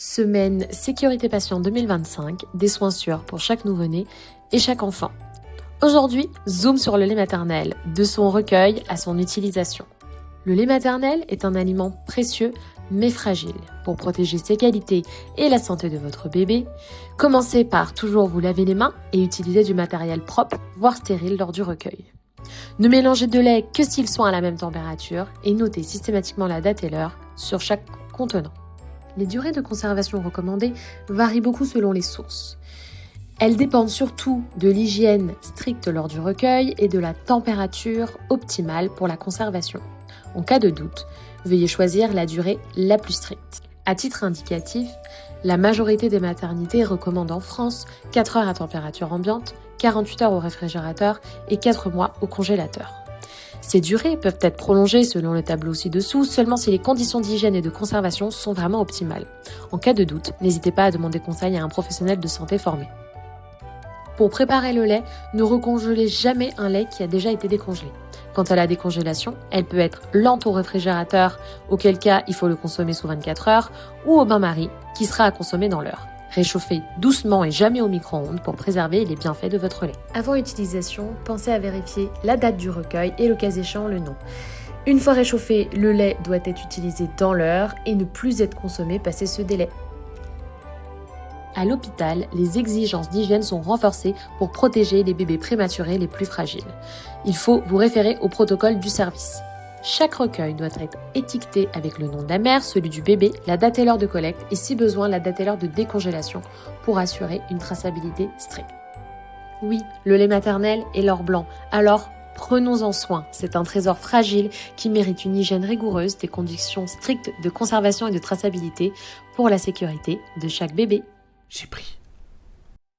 Semaine Sécurité Patient 2025, des soins sûrs pour chaque nouveau-né et chaque enfant. Aujourd'hui, zoom sur le lait maternel, de son recueil à son utilisation. Le lait maternel est un aliment précieux mais fragile. Pour protéger ses qualités et la santé de votre bébé, commencez par toujours vous laver les mains et utiliser du matériel propre, voire stérile lors du recueil. Ne mélangez de lait que s'ils sont à la même température et notez systématiquement la date et l'heure sur chaque contenant. Les durées de conservation recommandées varient beaucoup selon les sources. Elles dépendent surtout de l'hygiène stricte lors du recueil et de la température optimale pour la conservation. En cas de doute, veuillez choisir la durée la plus stricte. À titre indicatif, la majorité des maternités recommandent en France 4 heures à température ambiante, 48 heures au réfrigérateur et 4 mois au congélateur. Ces durées peuvent être prolongées selon le tableau ci-dessous, seulement si les conditions d'hygiène et de conservation sont vraiment optimales. En cas de doute, n'hésitez pas à demander conseil à un professionnel de santé formé. Pour préparer le lait, ne recongelez jamais un lait qui a déjà été décongelé. Quant à la décongélation, elle peut être lente au réfrigérateur, auquel cas il faut le consommer sous 24 heures, ou au bain-marie, qui sera à consommer dans l'heure. Réchauffez doucement et jamais au micro-ondes pour préserver les bienfaits de votre lait. Avant utilisation, pensez à vérifier la date du recueil et le cas échéant le nom. Une fois réchauffé, le lait doit être utilisé dans l'heure et ne plus être consommé passé ce délai. À l'hôpital, les exigences d'hygiène sont renforcées pour protéger les bébés prématurés les plus fragiles. Il faut vous référer au protocole du service. Chaque recueil doit être étiqueté avec le nom de la mère, celui du bébé, la date et l'heure de collecte et si besoin la date et l'heure de décongélation pour assurer une traçabilité stricte. Oui, le lait maternel est l'or blanc, alors prenons-en soin. C'est un trésor fragile qui mérite une hygiène rigoureuse, des conditions strictes de conservation et de traçabilité pour la sécurité de chaque bébé. J'ai pris.